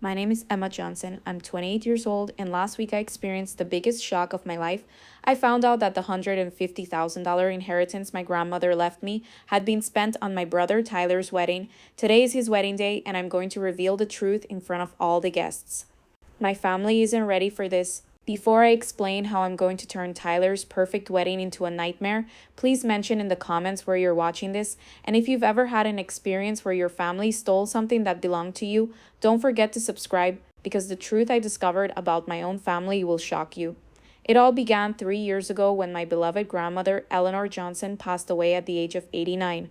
My name is Emma Johnson. I'm 28 years old, and last week I experienced the biggest shock of my life. I found out that the $150,000 inheritance my grandmother left me had been spent on my brother Tyler's wedding. Today is his wedding day, and I'm going to reveal the truth in front of all the guests. My family isn't ready for this. Before I explain how I'm going to turn Tyler's perfect wedding into a nightmare, please mention in the comments where you're watching this. And if you've ever had an experience where your family stole something that belonged to you, don't forget to subscribe because the truth I discovered about my own family will shock you. It all began 3 years ago when my beloved grandmother, Eleanor Johnson, passed away at the age of 89.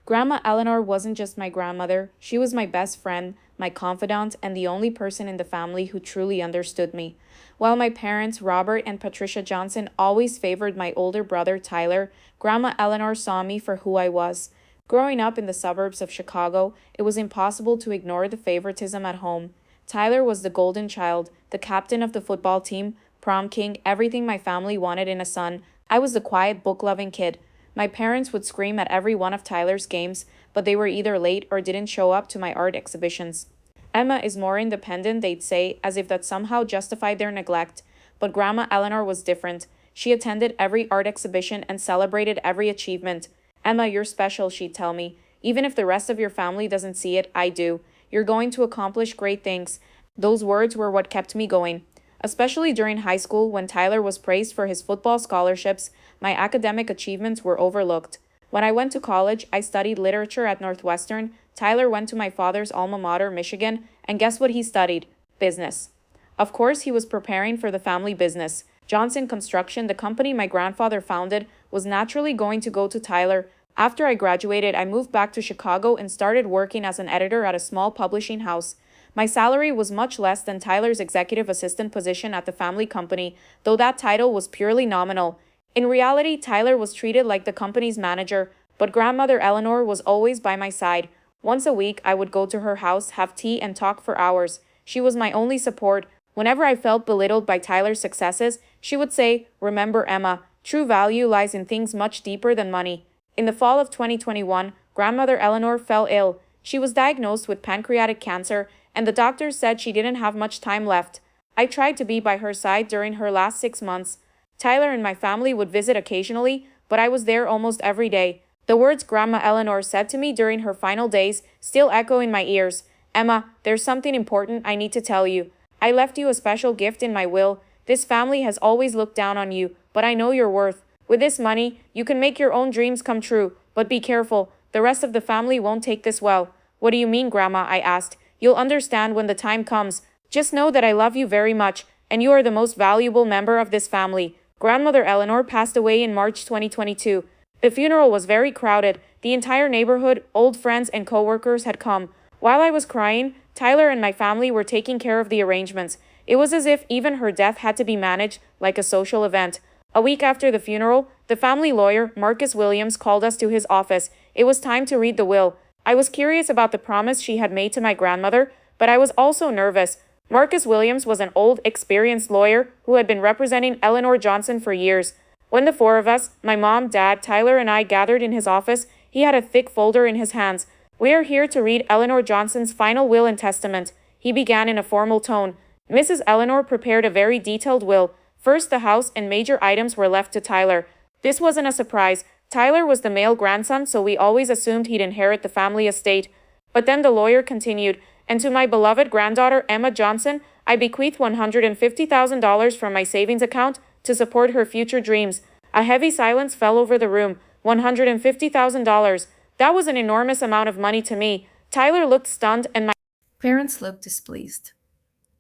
Grandma Eleanor wasn't just my grandmother, she was my best friend, my confidant, and the only person in the family who truly understood me. While my parents, Robert and Patricia Johnson, always favored my older brother, Tyler, Grandma Eleanor saw me for who I was. Growing up in the suburbs of Chicago, it was impossible to ignore the favoritism at home. Tyler was the golden child, the captain of the football team, prom king, everything my family wanted in a son. I was the quiet, book-loving kid. My parents would scream at every one of Tyler's games, but they were either late or didn't show up to my art exhibitions. Emma is more independent, they'd say, as if that somehow justified their neglect. But Grandma Eleanor was different. She attended every art exhibition and celebrated every achievement. Emma, you're special, she'd tell me. Even if the rest of your family doesn't see it, I do. You're going to accomplish great things. Those words were what kept me going. Especially during high school, when Tyler was praised for his football scholarships, my academic achievements were overlooked. When I went to college, I studied literature at Northwestern. Tyler went to my father's alma mater, Michigan, and guess what he studied? Business. Of course, he was preparing for the family business. Johnson Construction, the company my grandfather founded, was naturally going to go to Tyler. After I graduated, I moved back to Chicago and started working as an editor at a small publishing house. My salary was much less than Tyler's executive assistant position at the family company, though that title was purely nominal. In reality, Tyler was treated like the company's manager, but grandmother Eleanor was always by my side. Once a week, I would go to her house, have tea, and talk for hours. She was my only support. Whenever I felt belittled by Tyler's successes, she would say, "Remember, Emma, true value lies in things much deeper than money." In the fall of 2021, grandmother Eleanor fell ill. She was diagnosed with pancreatic cancer, and the doctors said she didn't have much time left. I tried to be by her side during her last 6 months. Tyler and my family would visit occasionally, but I was there almost every day. The words Grandma Eleanor said to me during her final days still echo in my ears. "Emma, there's something important I need to tell you. I left you a special gift in my will. This family has always looked down on you, but I know your worth. With this money, you can make your own dreams come true, but be careful. The rest of the family won't take this well." "What do you mean, Grandma?" I asked. "You'll understand when the time comes. Just know that I love you very much, and you are the most valuable member of this family." Grandmother Eleanor passed away in March 2022. The funeral was very crowded. The entire neighborhood, old friends, and coworkers had come. While I was crying, Tyler and my family were taking care of the arrangements. It was as if even her death had to be managed like a social event. A week after the funeral, the family lawyer, Marcus Williams, called us to his office. It was time to read the will. I was curious about the promise she had made to my grandmother, but I was also nervous. Marcus Williams was an old, experienced lawyer who had been representing Eleanor Johnson for years. When the four of us, my mom, dad, Tyler, and I gathered in his office, he had a thick folder in his hands. "We are here to read Eleanor Johnson's final will and testament," he began in a formal tone. Mrs. Eleanor prepared a very detailed will. First, the house and major items were left to Tyler. This wasn't a surprise. Tyler was the male grandson, so we always assumed he'd inherit the family estate. But then the lawyer continued, "And to my beloved granddaughter, Emma Johnson, I bequeath $150,000 from my savings account to support her future dreams." A heavy silence fell over the room. $150,000. That was an enormous amount of money to me. Tyler looked stunned and my Parents looked displeased.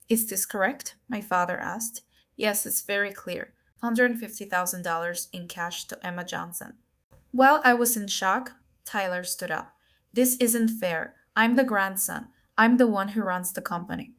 "Is this correct?" my father asked. "Yes, it's very clear. $150,000 in cash to Emma Johnson." While I was in shock, Tyler stood up. "This isn't fair. I'm the grandson. I'm the one who runs the company."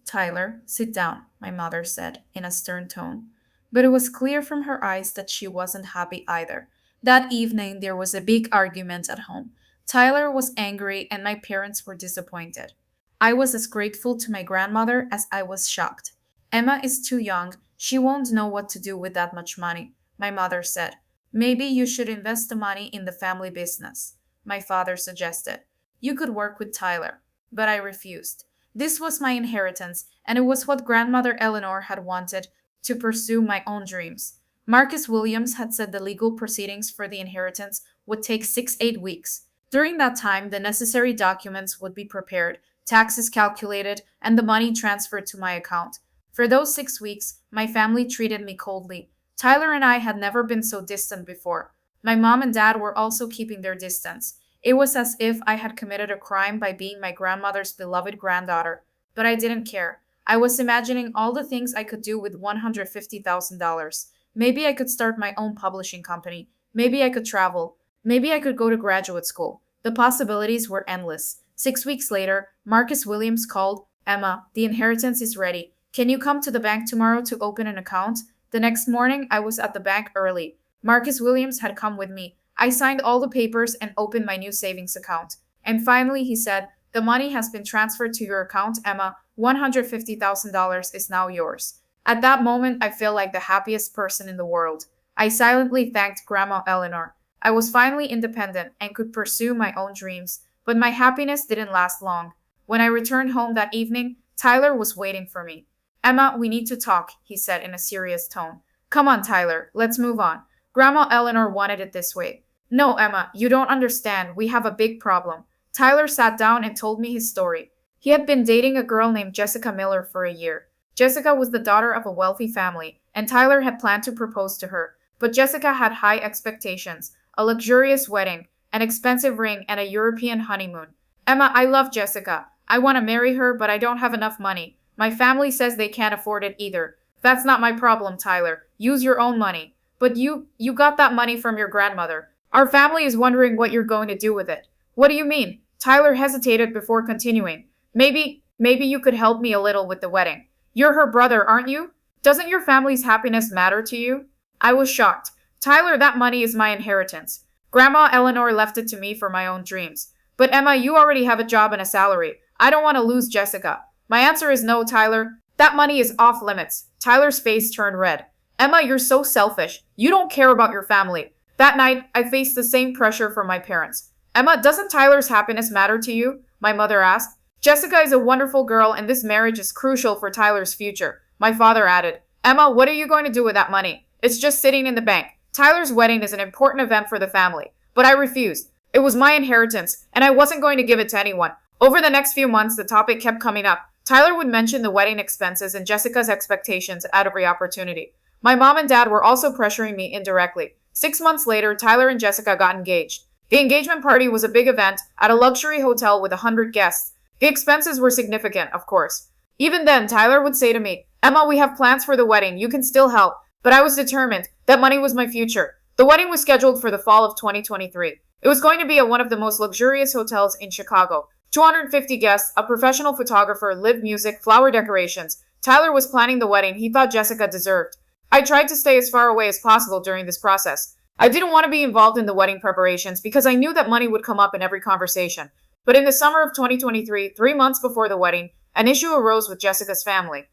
Tyler, sit down," my mother said in a stern tone. But it was clear from her eyes that she wasn't happy either. That evening, there was a big argument at home. Tyler was angry and my parents were disappointed. I was as grateful to my grandmother as I was shocked. "Emma is too young. She won't know what to do with that much money," my mother said. "Maybe you should invest the money in the family business," my father suggested. "You could work with Tyler." But I refused. This was my inheritance, and it was what grandmother Eleanor had wanted to pursue my own dreams. Marcus Williams had said the legal proceedings for the inheritance would take 8 weeks. During that time, the necessary documents would be prepared, taxes calculated, and the money transferred to my account. For those 6 weeks, my family treated me coldly. Tyler and I had never been so distant before. My mom and dad were also keeping their distance. It was as if I had committed a crime by being my grandmother's beloved granddaughter, but I didn't care. I was imagining all the things I could do with $150,000. Maybe I could start my own publishing company. Maybe I could travel. Maybe I could go to graduate school. The possibilities were endless. 6 weeks later, Marcus Williams called. Emma, the inheritance is ready. Can you come to the bank tomorrow to open an account? The next morning, I was at the bank early. Marcus Williams had come with me. I signed all the papers and opened my new savings account. And finally, he said, the money has been transferred to your account, Emma. $150,000 is now yours. At that moment, I felt like the happiest person in the world. I silently thanked Grandma Eleanor. I was finally independent and could pursue my own dreams, but my happiness didn't last long. When I returned home that evening, Tyler was waiting for me. Emma, we need to talk, he said in a serious tone. Come on, Tyler, let's move on. Grandma Eleanor wanted it this way. No, Emma, you don't understand. We have a big problem. Tyler sat down and told me his story. He had been dating a girl named Jessica Miller for a year. Jessica was the daughter of a wealthy family, and Tyler had planned to propose to her. But Jessica had high expectations, a luxurious wedding, an expensive ring, and a European honeymoon. Emma, I love Jessica. I want to marry her, but I don't have enough money. My family says they can't afford it either. That's not my problem, Tyler. Use your own money. But you got that money from your grandmother. Our family is wondering what you're going to do with it. What do you mean? Tyler hesitated before continuing. Maybe you could help me a little with the wedding. You're her brother, aren't you? Doesn't your family's happiness matter to you? I was shocked. Tyler, that money is my inheritance. Grandma Eleanor left it to me for my own dreams. But Emma, you already have a job and a salary. I don't want to lose Jessica. My answer is no, Tyler. That money is off limits. Tyler's face turned red. Emma, you're so selfish. You don't care about your family. That night, I faced the same pressure from my parents. Emma, doesn't Tyler's happiness matter to you? My mother asked. Jessica is a wonderful girl, and this marriage is crucial for Tyler's future. My father added. Emma, what are you going to do with that money? It's just sitting in the bank. Tyler's wedding is an important event for the family. But I refused. It was my inheritance, and I wasn't going to give it to anyone. Over the next few months, the topic kept coming up. Tyler would mention the wedding expenses and Jessica's expectations at every opportunity. My mom and dad were also pressuring me indirectly. 6 months later, Tyler and Jessica got engaged. The engagement party was a big event at a luxury hotel with 100 guests. The expenses were significant, of course. Even then, Tyler would say to me, Emma, we have plans for the wedding. You can still help. But I was determined. That money was my future. The wedding was scheduled for the fall of 2023. It was going to be at one of the most luxurious hotels in Chicago. 250 guests, a professional photographer, live music, flower decorations. Tyler was planning the wedding he thought Jessica deserved. I tried to stay as far away as possible during this process. I didn't want to be involved in the wedding preparations because I knew that money would come up in every conversation. But in the summer of 2023, 3 months before the wedding, an issue arose with Jessica's family.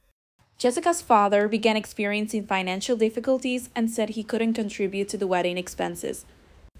Jessica's father began experiencing financial difficulties and said he couldn't contribute to the wedding expenses.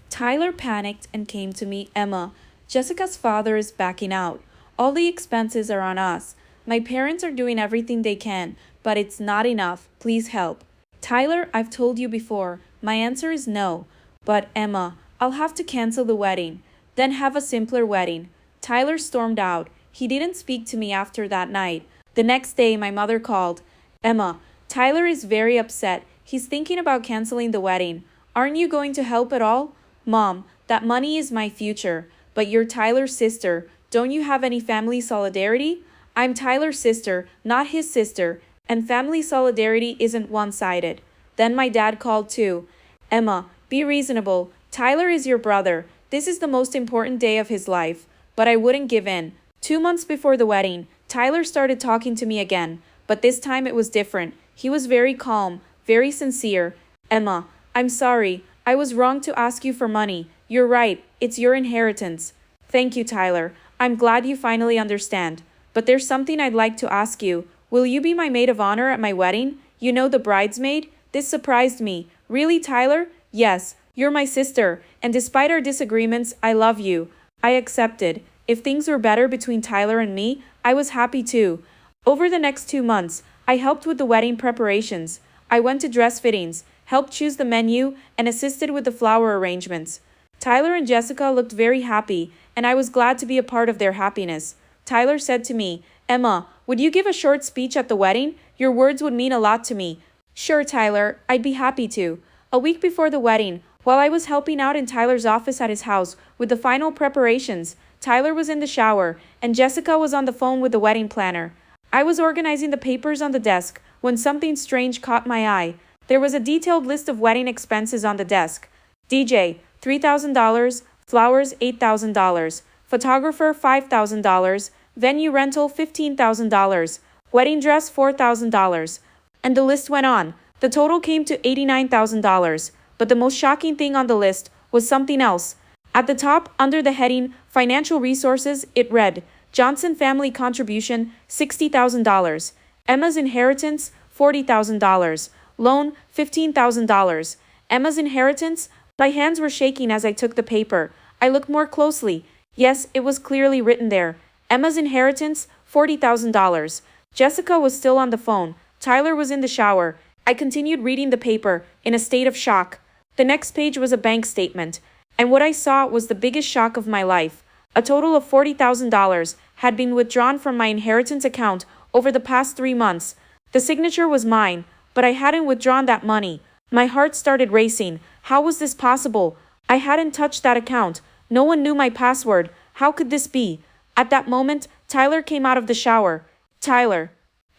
Tyler panicked and came to me. Emma, Jessica's father is backing out. All the expenses are on us. My parents are doing everything they can, but it's not enough. Please help. Tyler, I've told you before, my answer is no. But Emma, I'll have to cancel the wedding. Then have a simpler wedding. Tyler stormed out. He didn't speak to me after that night. The next day, my mother called. Emma, Tyler is very upset. He's thinking about canceling the wedding. Aren't you going to help at all? Mom, that money is my future. But you're Tyler's sister. Don't you have any family solidarity? I'm Tyler's sister, not his sister. And family solidarity isn't one-sided. Then my dad called too. Emma, be reasonable. Tyler is your brother. This is the most important day of his life. But I wouldn't give in. 2 months before the wedding, Tyler started talking to me again. But this time it was different. He was very calm, very sincere. Emma, I'm sorry. I was wrong to ask you for money. You're right. It's your inheritance. Thank you, Tyler. I'm glad you finally understand. But there's something I'd like to ask you. Will you be my maid of honor at my wedding? You know, the bridesmaid? This surprised me. Really, Tyler? Yes. You're my sister. And despite our disagreements, I love you. I accepted. If things were better between Tyler and me, I was happy too. Over the next 2 months, I helped with the wedding preparations. I went to dress fittings, helped choose the menu, and assisted with the flower arrangements. Tyler and Jessica looked very happy, and I was glad to be a part of their happiness. Tyler said to me, "Emma, would you give a short speech at the wedding? Your words would mean a lot to me." "Sure, Tyler, I'd be happy to." A week before the wedding, while I was helping out in Tyler's office at his house with the final preparations, Tyler was in the shower, and Jessica was on the phone with the wedding planner. I was organizing the papers on the desk when something strange caught my eye. There was a detailed list of wedding expenses on the desk. DJ, $3,000, flowers, $8,000, photographer, $5,000, venue rental, $15,000, wedding dress, $4,000. And the list went on. The total came to $89,000. But the most shocking thing on the list was something else. At the top, under the heading Financial Resources, it read, Johnson Family Contribution, $60,000. Emma's Inheritance, $40,000. Loan, $15,000. Emma's Inheritance? My hands were shaking as I took the paper. I looked more closely. Yes, it was clearly written there. Emma's Inheritance, $40,000. Jessica was still on the phone. Tyler was in the shower. I continued reading the paper, in a state of shock. The next page was a bank statement, and what I saw was the biggest shock of my life. A total of $40,000 had been withdrawn from my inheritance account over the past 3 months. The signature was mine, but I hadn't withdrawn that money. My heart started racing. How was this possible? I hadn't touched that account. No one knew my password. How could this be? At that moment, Tyler came out of the shower. "Tyler,"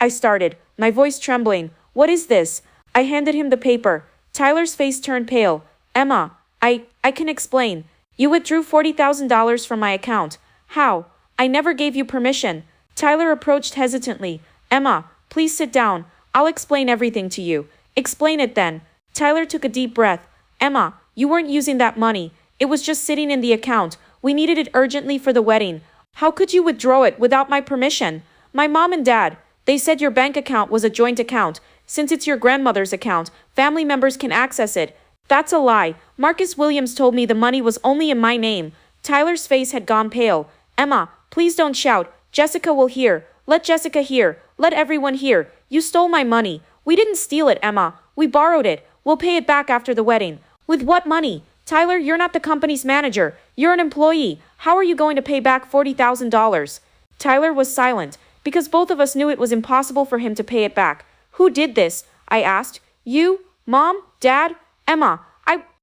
I started, my voice trembling. "What is this?" I handed him the paper. Tyler's face turned pale. "Emma, I can explain. You withdrew $40,000 from my account. How? I never gave you permission." Tyler approached hesitantly. "Emma, please sit down. I'll explain everything to you." "Explain it then." Tyler took a deep breath. "Emma, you weren't using that money. It was just sitting in the account. We needed it urgently for the wedding. How could you withdraw it without my permission? My mom and dad, they said your bank account was a joint account. Since it's your grandmother's account, family members can access it. That's a lie. Marcus Williams told me the money was only in my name." Tyler's face had gone pale. "Emma, please don't shout. Jessica will hear. Let Jessica hear. Let everyone hear. You stole my money. We didn't steal it, Emma. We borrowed it. We'll pay it back after the wedding." "With what money? Tyler, you're not the company's manager. You're an employee. How are you going to pay back $40,000? Tyler was silent, because both of us knew it was impossible for him to pay it back. "Who did this?" I asked. "You? Mom? Dad? Emma?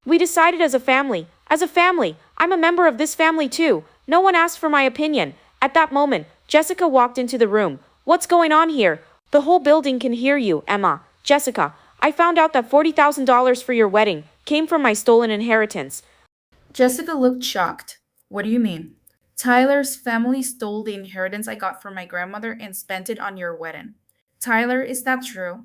We decided as a family. As a family. I'm a member of this family too. No one asked for my opinion." At that moment, Jessica walked into the room. "What's going on here? The whole building can hear you, Emma." "Jessica, I found out that $40,000 for your wedding came from my stolen inheritance." Jessica looked shocked. "What do you mean?" "Tyler's family stole the inheritance I got from my grandmother and spent it on your wedding." "Tyler, is that true?"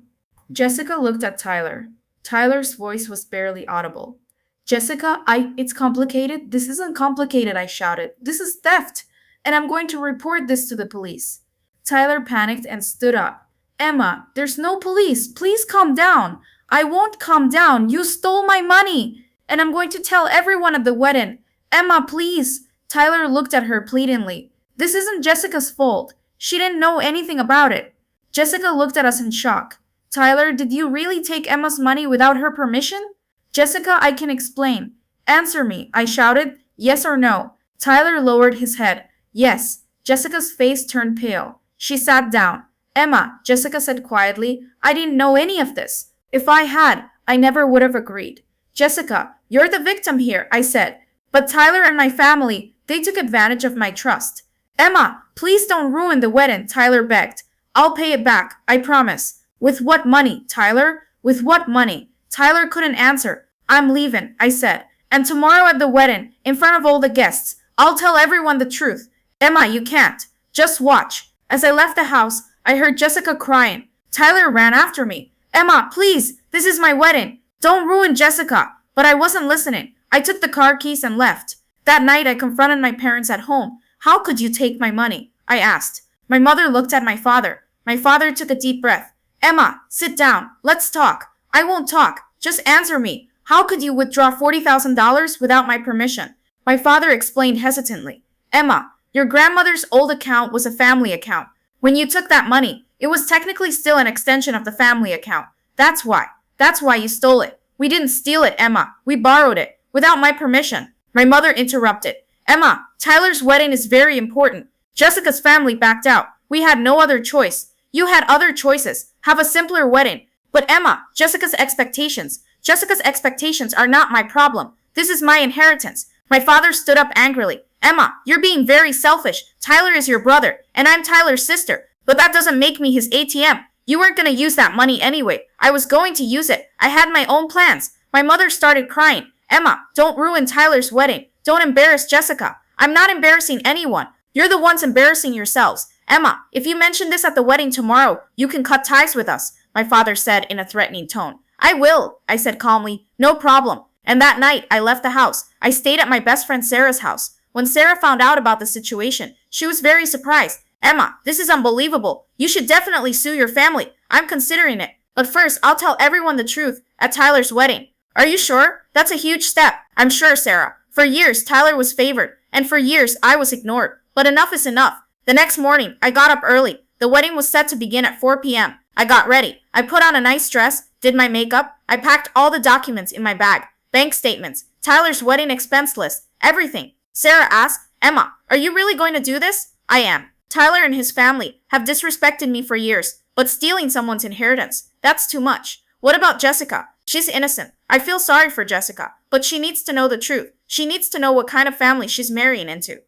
Jessica looked at Tyler. Tyler's voice was barely audible. "Jessica, it's complicated." "This isn't complicated," I shouted. "This is theft, and I'm going to report this to the police." Tyler panicked and stood up. "Emma, there's no police. Please calm down." "I won't calm down. You stole my money, and I'm going to tell everyone at the wedding." "Emma, please." Tyler looked at her pleadingly. "This isn't Jessica's fault. She didn't know anything about it." Jessica looked at us in shock. "Tyler, did you really take Emma's money without her permission?" "Jessica, I can explain." "Answer me," I shouted. "Yes or no?" Tyler lowered his head. "Yes." Jessica's face turned pale. She sat down. "Emma," Jessica said quietly, "I didn't know any of this. If I had, I never would have agreed." "Jessica, you're the victim here," I said. "But Tyler and my family, they took advantage of my trust." "Emma, please don't ruin the wedding," Tyler begged. "I'll pay it back, I promise." "With what money, Tyler? With what money?" Tyler couldn't answer. "I'm leaving," I said. "And tomorrow at the wedding, in front of all the guests, I'll tell everyone the truth." "Emma, you can't. Just watch." As I left the house, I heard Jessica crying. Tyler ran after me. "Emma, please, this is my wedding. Don't ruin Jessica." But I wasn't listening. I took the car keys and left. That night, I confronted my parents at home. "How could you take my money?" I asked. My mother looked at my father. My father took a deep breath. "Emma, sit down. Let's talk." "I won't talk. Just answer me. How could you withdraw $40,000 without my permission?" My father explained hesitantly. "Emma, Your grandmother's old account was a family account. When you took that money, it was technically still an extension of the family account. That's why. That's why you stole it. We didn't steal it, Emma. We borrowed it. Without my permission. My mother interrupted. Emma, Tyler's wedding is very important. Jessica's family backed out. We had no other choice. You had other choices. Have a simpler wedding. But Emma, Jessica's expectations are not my problem. This is my inheritance. My father stood up angrily. Emma, you're being very selfish. Tyler is your brother, and I'm Tyler's sister. But that doesn't make me his ATM. You weren't going to use that money anyway. I was going to use it. I had my own plans. My mother started crying. Emma, don't ruin Tyler's wedding. Don't embarrass Jessica. I'm not embarrassing anyone. You're the ones embarrassing yourselves. Emma, if you mention this at the wedding tomorrow, you can cut ties with us, my father said in a threatening tone. I will, I said calmly. No problem. And that night, I left the house. I stayed at my best friend Sarah's house. When Sarah found out about the situation, she was very surprised. Emma, this is unbelievable. You should definitely sue your family. I'm considering it. But first, I'll tell everyone the truth at Tyler's wedding. Are you sure? That's a huge step. I'm sure, Sarah. For years, Tyler was favored, and for years, I was ignored. But enough is enough. The next morning, I got up early. The wedding was set to begin at 4 p.m. I got ready. I put on a nice dress, did my makeup. I packed all the documents in my bag. Bank statements, Tyler's wedding expense list, everything. Sarah asked, Emma, are you really going to do this? I am. Tyler and his family have disrespected me for years, but stealing someone's inheritance, that's too much. What about Jessica? She's innocent. I feel sorry for Jessica, but she needs to know the truth. She needs to know what kind of family she's marrying into.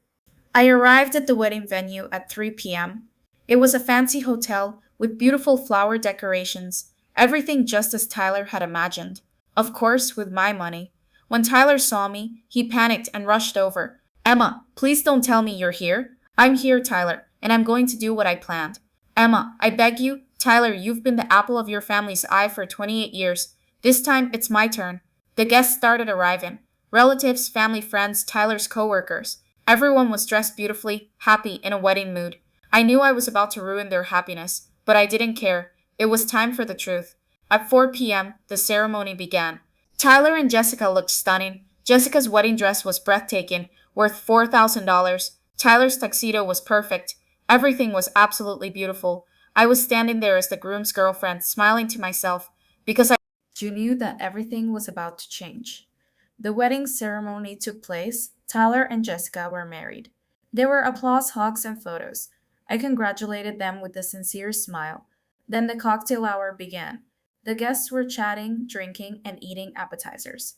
I arrived at the wedding venue at 3 p.m. It was a fancy hotel with beautiful flower decorations, everything just as Tyler had imagined. Of course, with my money. When Tyler saw me, he panicked and rushed over. Emma, please don't tell me you're here. I'm here, Tyler, and I'm going to do what I planned. Emma, I beg you. Tyler, you've been the apple of your family's eye for 28 years. This time, it's my turn. The guests started arriving. Relatives, family friends, Tyler's co-workers. Everyone was dressed beautifully, happy, in a wedding mood. I knew I was about to ruin their happiness, but I didn't care. It was time for the truth. At 4 p.m., the ceremony began. Tyler and Jessica looked stunning. Jessica's wedding dress was breathtaking, worth $4,000. Tyler's tuxedo was perfect. Everything was absolutely beautiful. I was standing there as the groom's girlfriend, smiling to myself, because I knew that everything was about to change. The wedding ceremony took place. Tyler and Jessica were married. There were applause, hugs, and photos. I congratulated them with a sincere smile. Then the cocktail hour began. The guests were chatting, drinking, and eating appetizers.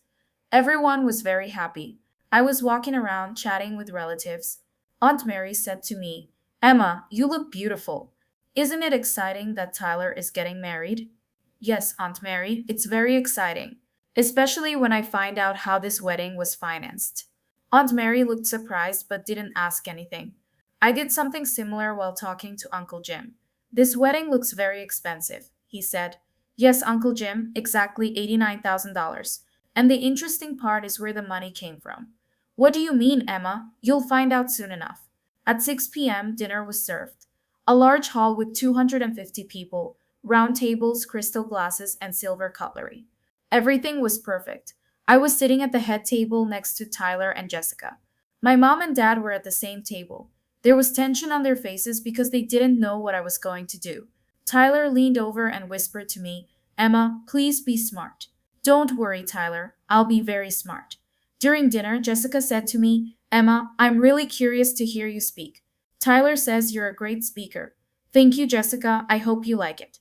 Everyone was very happy. I was walking around chatting with relatives. Aunt Mary said to me, Emma, you look beautiful. Isn't it exciting that Tyler is getting married? Yes, Aunt Mary, it's very exciting, especially when I find out how this wedding was financed. Aunt Mary looked surprised but didn't ask anything. I did something similar while talking to Uncle Jim. This wedding looks very expensive, he said. Yes, Uncle Jim, exactly $89,000. And the interesting part is where the money came from. What do you mean, Emma? You'll find out soon enough. At 6 p.m., dinner was served. A large hall with 250 people, round tables, crystal glasses, and silver cutlery. Everything was perfect. I was sitting at the head table next to Tyler and Jessica. My mom and dad were at the same table. There was tension on their faces because they didn't know what I was going to do. Tyler leaned over and whispered to me, Emma, please be smart. Don't worry, Tyler. I'll be very smart. During dinner, Jessica said to me, Emma, I'm really curious to hear you speak. Tyler says you're a great speaker. Thank you, Jessica. I hope you like it.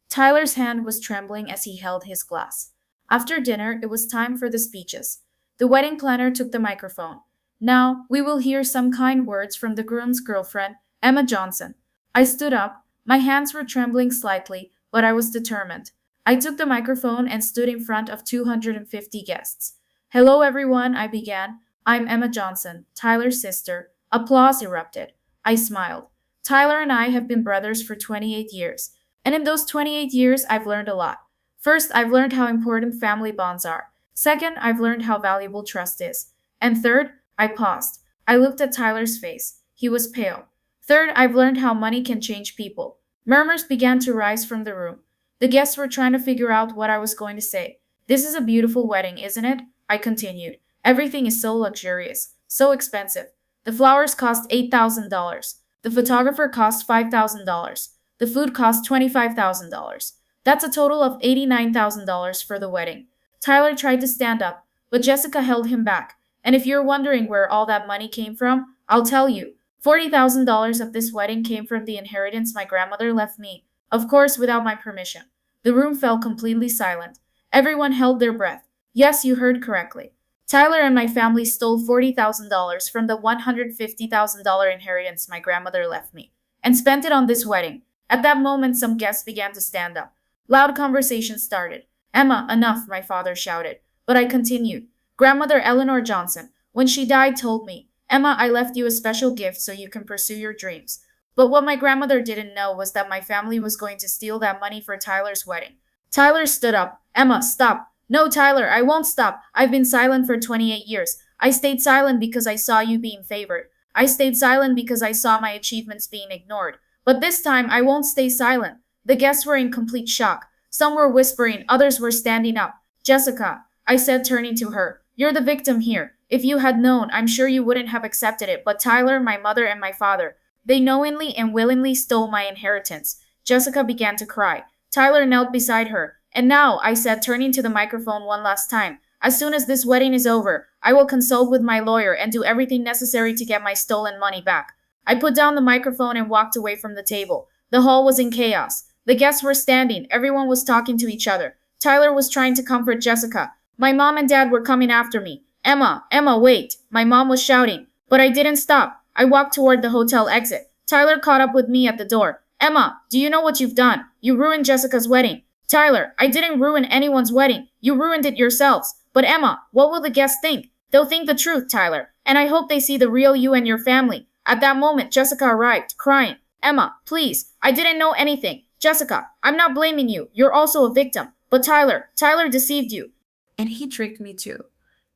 Tyler's hand was trembling as he held his glass. After dinner, it was time for the speeches. The wedding planner took the microphone. Now, we will hear some kind words from the groom's girlfriend, Emma Johnson. I stood up. My hands were trembling slightly, but I was determined. I took the microphone and stood in front of 250 guests. Hello, everyone, I began. I'm Emma Johnson, Tyler's sister. Applause erupted. I smiled. Tyler and I have been brothers for 28 years. And in those 28 years, I've learned a lot. First, I've learned how important family bonds are. Second, I've learned how valuable trust is. And third, I paused. I looked at Tyler's face. He was pale. Third, I've learned how money can change people. Murmurs began to rise from the room. The guests were trying to figure out what I was going to say. This is a beautiful wedding, isn't it? I continued. Everything is so luxurious, so expensive. The flowers cost $8,000. The photographer cost $5,000. The food cost $25,000. That's a total of $89,000 for the wedding. Tyler tried to stand up, but Jessica held him back. And if you're wondering where all that money came from, I'll tell you. $40,000 of this wedding came from the inheritance my grandmother left me, of course without my permission. The room fell completely silent. Everyone held their breath. Yes, you heard correctly. Tyler and my family stole $40,000 from the $150,000 inheritance my grandmother left me and spent it on this wedding. At that moment, some guests began to stand up. Loud conversation started. Emma, enough, my father shouted. But I continued. Grandmother Eleanor Johnson, when she died, told me, Emma, I left you a special gift so you can pursue your dreams. But what my grandmother didn't know was that my family was going to steal that money for Tyler's wedding. Tyler stood up. Emma, stop. No, Tyler, I won't stop. I've been silent for 28 years. I stayed silent because I saw you being favored. I stayed silent because I saw my achievements being ignored. But this time, I won't stay silent. The guests were in complete shock. Some were whispering, others were standing up. Jessica, I said, turning to her, you're the victim here. If you had known, I'm sure you wouldn't have accepted it. But Tyler, my mother, and my father, they knowingly and willingly stole my inheritance. Jessica began to cry. Tyler knelt beside her. And now, I said, turning to the microphone one last time, as soon as this wedding is over, I will consult with my lawyer and do everything necessary to get my stolen money back. I put down the microphone and walked away from the table. The hall was in chaos. The guests were standing. Everyone was talking to each other. Tyler was trying to comfort Jessica. My mom and dad were coming after me. Emma, wait. My mom was shouting. But I didn't stop. I walked toward the hotel exit. Tyler caught up with me at the door. Emma, do you know what you've done? You ruined Jessica's wedding. Tyler, I didn't ruin anyone's wedding. You ruined it yourselves. But Emma, what will the guests think? They'll think the truth, Tyler. And I hope they see the real you and your family. At that moment, Jessica arrived, crying. Emma, please, I didn't know anything. Jessica, I'm not blaming you. You're also a victim. But Tyler deceived you. And he tricked me too.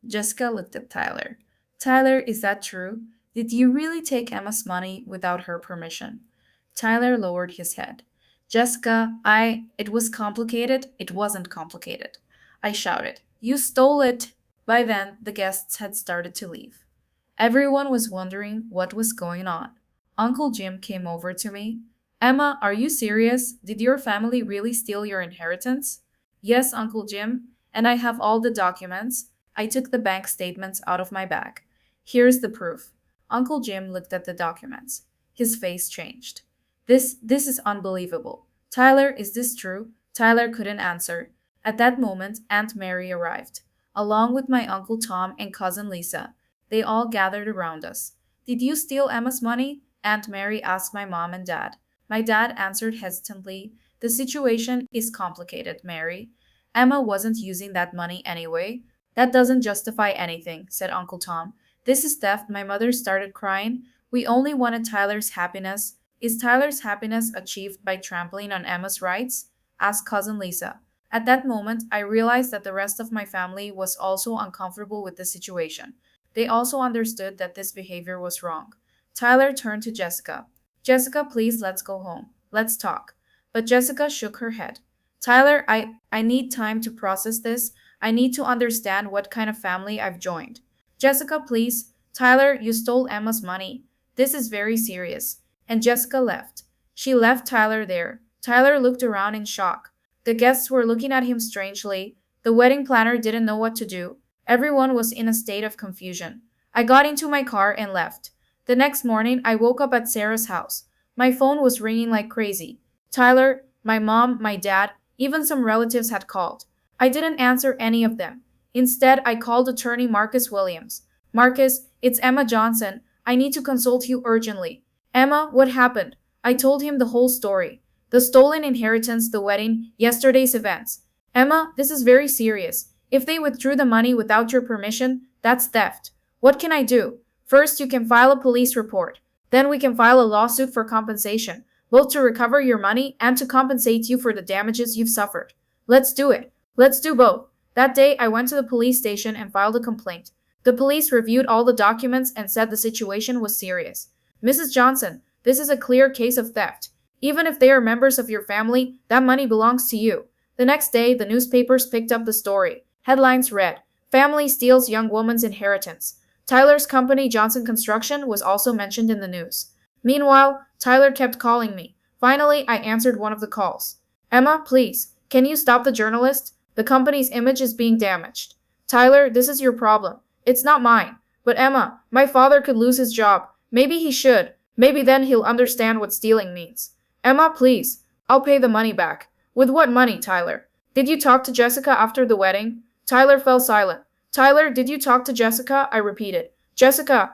Jessica looked at Tyler. Tyler, is that true? Did you really take Emma's money without her permission? Tyler lowered his head. Jessica, it was complicated. It wasn't complicated. I shouted. You stole it. By then, the guests had started to leave. Everyone was wondering what was going on. Uncle Jim came over to me. Emma, are you serious? Did your family really steal your inheritance? Yes, Uncle Jim, and I have all the documents. I took the bank statements out of my bag. Here's the proof. Uncle Jim looked at the documents. His face changed. This is unbelievable. Tyler, is this true? Tyler couldn't answer. At that moment, Aunt Mary arrived, along with my Uncle Tom and Cousin Lisa. They all gathered around us. Did you steal Emma's money? Aunt Mary asked my mom and dad. My dad answered hesitantly. The situation is complicated, Mary. Emma wasn't using that money anyway. That doesn't justify anything, said Uncle Tom. This is theft. My mother started crying. We only wanted Tyler's happiness. Is Tyler's happiness achieved by trampling on Emma's rights? Asked Cousin Lisa. At that moment, I realized that the rest of my family was also uncomfortable with the situation. They also understood that this behavior was wrong. Tyler turned to Jessica. Jessica, please, let's go home. Let's talk. But Jessica shook her head. Tyler, I need time to process this. I need to understand what kind of family I've joined. Jessica, please. Tyler, you stole Emma's money. This is very serious. And Jessica left. She left Tyler there. Tyler looked around in shock. The guests were looking at him strangely. The wedding planner didn't know what to do. Everyone was in a state of confusion. I got into my car and left. The next morning, I woke up at Sarah's house. My phone was ringing like crazy. Tyler, my mom, my dad, even some relatives had called. I didn't answer any of them. Instead, I called attorney Marcus Williams. Marcus, it's Emma Johnson. I need to consult you urgently. Emma, what happened? I told him the whole story. The stolen inheritance, the wedding, yesterday's events. Emma, this is very serious. If they withdrew the money without your permission, that's theft. What can I do? First, you can file a police report. Then we can file a lawsuit for compensation, both to recover your money and to compensate you for the damages you've suffered. Let's do it. Let's do both. That day, I went to the police station and filed a complaint. The police reviewed all the documents and said the situation was serious. Mrs. Johnson, this is a clear case of theft. Even if they are members of your family, that money belongs to you. The next day, the newspapers picked up the story. Headlines read, Family steals young woman's inheritance. Tyler's company, Johnson Construction, was also mentioned in the news. Meanwhile, Tyler kept calling me. Finally, I answered one of the calls. Emma, please, can you stop the journalist? The company's image is being damaged. Tyler, this is your problem. It's not mine. But Emma, my father could lose his job. Maybe he should. Maybe then he'll understand what stealing means. Emma, please. I'll pay the money back. With what money, Tyler? Did you talk to Jessica after the wedding? Tyler fell silent. Tyler, did you talk to Jessica? I repeated. Jessica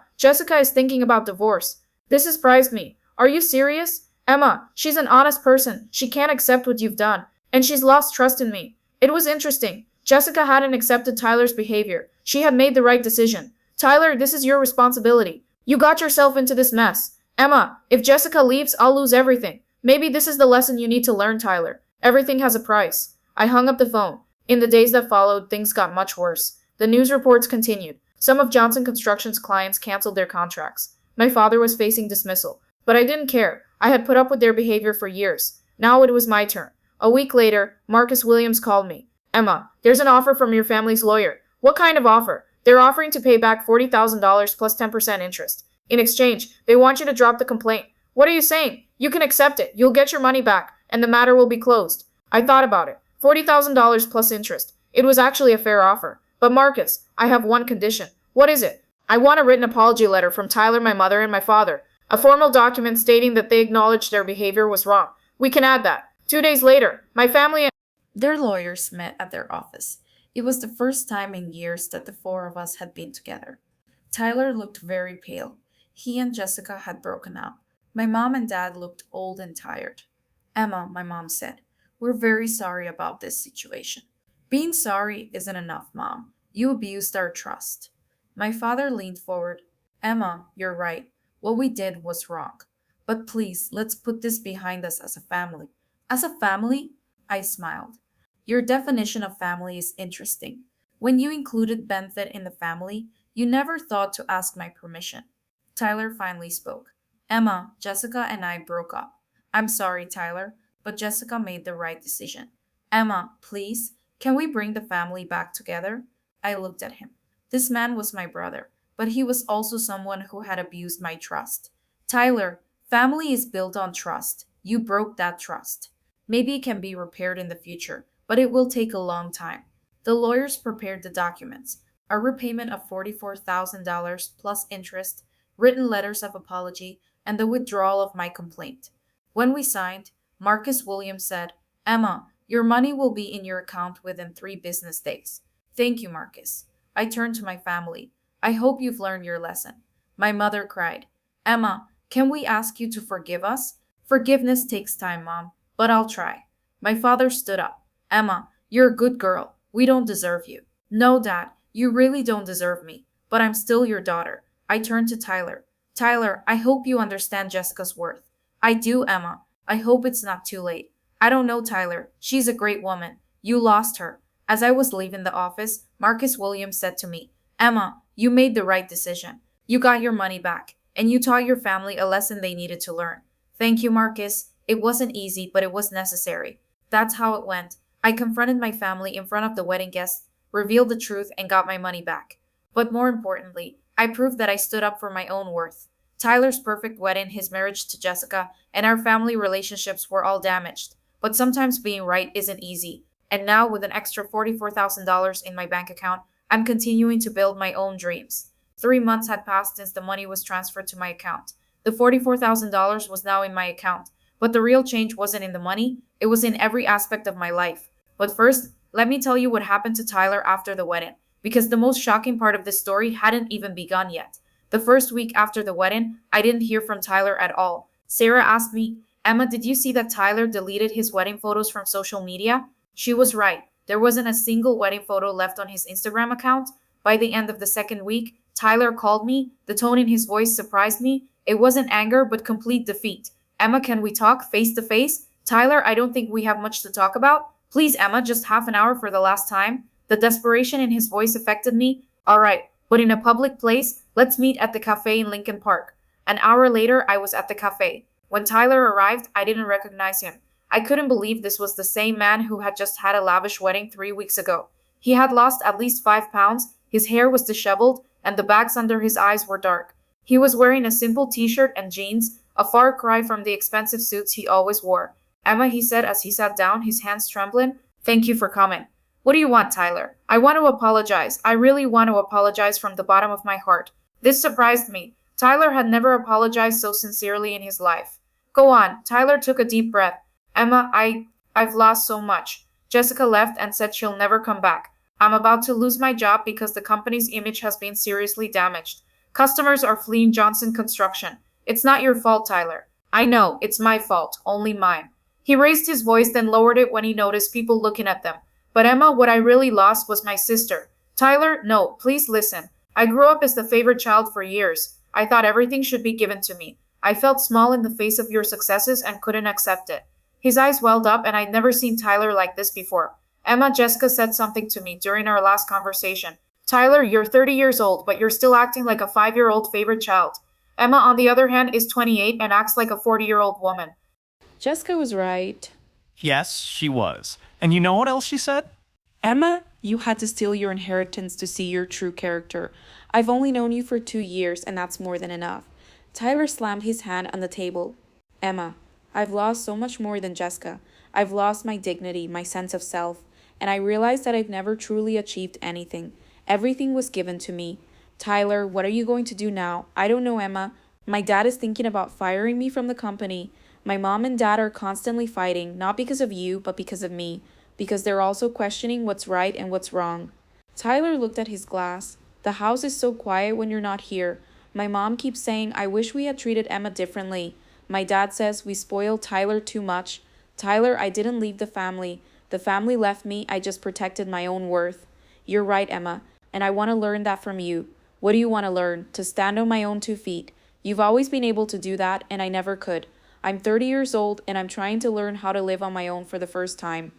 is thinking about divorce. This surprised me. Are you serious? Emma, she's an honest person. She can't accept what you've done. And she's lost trust in me. It was interesting. Jessica hadn't accepted Tyler's behavior. She had made the right decision. Tyler, this is your responsibility. You got yourself into this mess. Emma, if Jessica leaves, I'll lose everything. Maybe this is the lesson you need to learn, Tyler. Everything has a price. I hung up the phone. In the days that followed, things got much worse. The news reports continued. Some of Johnson Construction's clients canceled their contracts. My father was facing dismissal. But I didn't care. I had put up with their behavior for years. Now it was my turn. A week later, Marcus Williams called me. Emma, there's an offer from your family's lawyer. What kind of offer? They're offering to pay back $40,000 plus 10% interest. In exchange, they want you to drop the complaint. What are you saying? You can accept it. You'll get your money back, and the matter will be closed. I thought about it. $40,000 plus interest. It was actually a fair offer. But Marcus, I have one condition. What is it? I want a written apology letter from Tyler, my mother, and my father. A formal document stating that they acknowledged their behavior was wrong. We can add that. 2 days later, my family and their lawyers met at their office. It was the first time in years that the four of us had been together. Tyler looked very pale. He and Jessica had broken up. My mom and dad looked old and tired. Emma, my mom said, we're very sorry about this situation. Being sorry isn't enough, Mom. You abused our trust. My father leaned forward. Emma, you're right. What we did was wrong. But please, let's put this behind us as a family. As a family? I smiled. Your definition of family is interesting. When you included Benfit in the family, you never thought to ask my permission. Tyler finally spoke. Emma, Jessica and I broke up. I'm sorry, Tyler, but Jessica made the right decision. Emma, please, can we bring the family back together? I looked at him. This man was my brother, but he was also someone who had abused my trust. Tyler, family is built on trust. You broke that trust. Maybe it can be repaired in the future, but it will take a long time. The lawyers prepared the documents, a repayment of $44,000 plus interest, written letters of apology, and the withdrawal of my complaint. When we signed, Marcus Williams said, Emma, your money will be in your account within 3 business days. Thank you, Marcus. I turned to my family. I hope you've learned your lesson. My mother cried, Emma, can we ask you to forgive us? Forgiveness takes time, Mom, but I'll try. My father stood up. Emma, you're a good girl. We don't deserve you. No, Dad, you really don't deserve me, but I'm still your daughter. I turned to Tyler. Tyler, I hope you understand Jessica's worth. I do, Emma. I hope it's not too late. I don't know, Tyler. She's a great woman. You lost her. As I was leaving the office, Marcus Williams said to me, Emma, you made the right decision. You got your money back, and you taught your family a lesson they needed to learn. Thank you, Marcus. It wasn't easy, but it was necessary. That's how it went. I confronted my family in front of the wedding guests, revealed the truth, and got my money back. But more importantly, I proved that I stood up for my own worth. Tyler's perfect wedding, his marriage to Jessica, and our family relationships were all damaged. But sometimes being right isn't easy. And now, with an extra $44,000 in my bank account, I'm continuing to build my own dreams. 3 months had passed since the money was transferred to my account. The $44,000 was now in my account. But the real change wasn't in the money, it was in every aspect of my life. But first, let me tell you what happened to Tyler after the wedding, because the most shocking part of this story hadn't even begun yet. The first week after the wedding, I didn't hear from Tyler at all. Sarah asked me, Emma, did you see that Tyler deleted his wedding photos from social media? She was right. There wasn't a single wedding photo left on his Instagram account. By the end of the second week, Tyler called me. The tone in his voice surprised me. It wasn't anger, but complete defeat. Emma, can we talk face to face? Tyler, I don't think we have much to talk about. Please, Emma, just half an hour for the last time. The desperation in his voice affected me. All right, but in a public place, let's meet at the cafe in Lincoln Park. An hour later, I was at the cafe. When Tyler arrived, I didn't recognize him. I couldn't believe this was the same man who had just had a lavish wedding 3 weeks ago. He had lost at least 5 pounds, his hair was disheveled, and the bags under his eyes were dark. He was wearing a simple t-shirt and jeans, a far cry from the expensive suits he always wore. Emma, he said as he sat down, his hands trembling, thank you for coming. What do you want, Tyler? I want to apologize. I really want to apologize from the bottom of my heart. This surprised me. Tyler had never apologized so sincerely in his life. Go on. Tyler took a deep breath. Emma, I've lost so much. Jessica left and said she'll never come back. I'm about to lose my job because the company's image has been seriously damaged. Customers are fleeing Johnson Construction. It's not your fault, Tyler. I know, it's my fault, only mine. He raised his voice, then lowered it when he noticed people looking at them. But Emma, what I really lost was my sister. Tyler, no, please listen. I grew up as the favorite child for years. I thought everything should be given to me. I felt small in the face of your successes and couldn't accept it. His eyes welled up, and I'd never seen Tyler like this before. Emma, Jessica said something to me during our last conversation. Tyler, you're 30 years old, but you're still acting like a 5-year-old favorite child. Emma, on the other hand, is 28 and acts like a 40-year-old woman. Jessica was right. Yes, she was. And you know what else she said? Emma, you had to steal your inheritance to see your true character. I've only known you for 2 years, and that's more than enough. Tyler slammed his hand on the table. Emma, I've lost so much more than Jessica. I've lost my dignity, my sense of self, and I realized that I've never truly achieved anything. Everything was given to me. Tyler, what are you going to do now? I don't know, Emma. My dad is thinking about firing me from the company. My mom and dad are constantly fighting, not because of you, but because of me, because they're also questioning what's right and what's wrong. Tyler looked at his glass. The house is so quiet when you're not here. My mom keeps saying, I wish we had treated Emma differently. My dad says we spoiled Tyler too much. Tyler, I didn't leave the family. The family left me. I just protected my own worth. You're right, Emma, and I want to learn that from you. What do you want to learn? To stand on my own 2 feet. You've always been able to do that, and I never could. I'm 30 years old, and I'm trying to learn how to live on my own for the first time.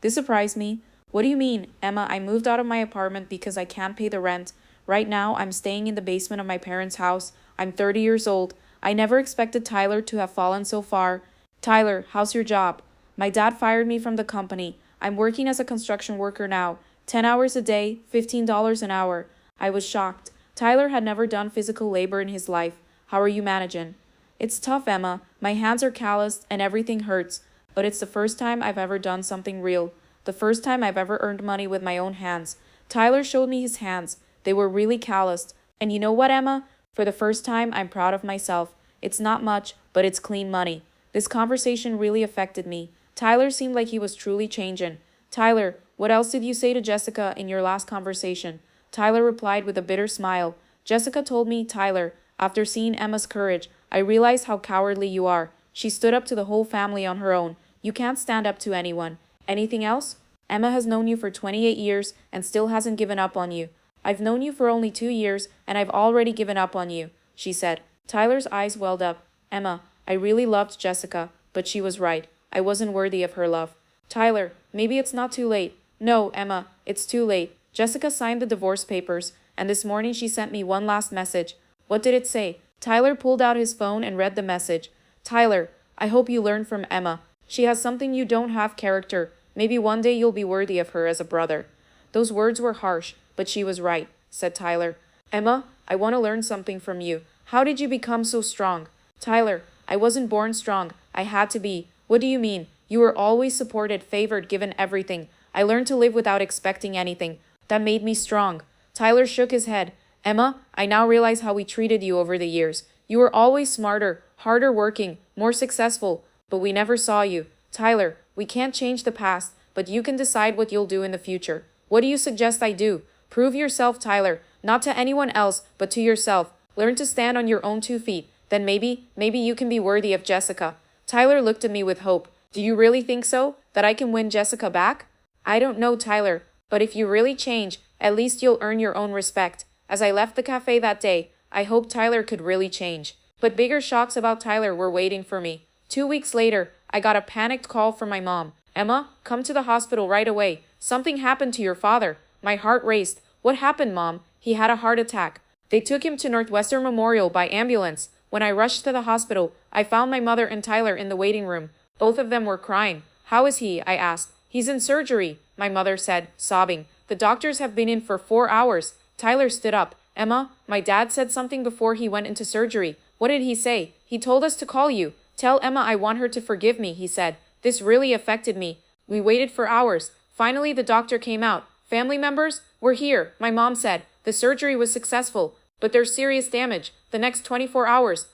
This surprised me. What do you mean? Emma, I moved out of my apartment because I can't pay the rent. Right now, I'm staying in the basement of my parents' house. I'm 30 years old. I never expected Tyler to have fallen so far. Tyler, how's your job? My dad fired me from the company. I'm working as a construction worker now. 10 hours a day, $15 an hour. I was shocked. Tyler had never done physical labor in his life. How are you managing? It's tough, Emma. My hands are calloused and everything hurts. But it's the first time I've ever done something real. The first time I've ever earned money with my own hands. Tyler showed me his hands. They were really calloused. And you know what, Emma? For the first time, I'm proud of myself. It's not much, but it's clean money. This conversation really affected me. Tyler seemed like he was truly changing. Tyler, what else did you say to Jessica in your last conversation? Tyler replied with a bitter smile. Jessica told me, Tyler, after seeing Emma's courage, I realized how cowardly you are. She stood up to the whole family on her own. You can't stand up to anyone. Anything else? Emma has known you for 28 years and still hasn't given up on you. I've known you for only 2 years and I've already given up on you, she said. Tyler's eyes welled up. Emma, I really loved Jessica, but she was right. I wasn't worthy of her love. Tyler, maybe it's not too late. No, Emma, it's too late. Jessica signed the divorce papers, and this morning she sent me one last message. What did it say? Tyler pulled out his phone and read the message. Tyler, I hope you learn from Emma. She has something you don't have, character. Maybe one day you'll be worthy of her as a brother. Those words were harsh, but she was right, said Tyler. Emma, I want to learn something from you. How did you become so strong? Tyler, I wasn't born strong. I had to be. What do you mean? You were always supported, favored, given everything. I learned to live without expecting anything. That made me strong. Tyler shook his head. Emma, I now realize how we treated you over the years. You were always smarter, harder working, more successful, but we never saw you. Tyler, we can't change the past, but you can decide what you'll do in the future. What do you suggest I do? Prove yourself, Tyler, not to anyone else, but to yourself. Learn to stand on your own 2 feet. Then maybe you can be worthy of Jessica. Tyler looked at me with hope. Do you really think so? That I can win Jessica back? I don't know, Tyler, but if you really change, at least you'll earn your own respect. As I left the cafe that day, I hoped Tyler could really change. But bigger shocks about Tyler were waiting for me. 2 weeks later, I got a panicked call from my mom. Emma, come to the hospital right away. Something happened to your father. My heart raced. What happened, Mom? He had a heart attack. They took him to Northwestern Memorial by ambulance. When I rushed to the hospital, I found my mother and Tyler in the waiting room. Both of them were crying. How is he? I asked. He's in surgery, my mother said, sobbing. The doctors have been in for 4 hours. Tyler stood up. Emma, my dad said something before he went into surgery. What did he say? He told us to call you. Tell Emma I want her to forgive me, he said. This really affected me. We waited for hours. Finally, the doctor came out. Family members, we're here, my mom said. The surgery was successful, but there's serious damage. The next 24 hours.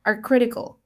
Are critical.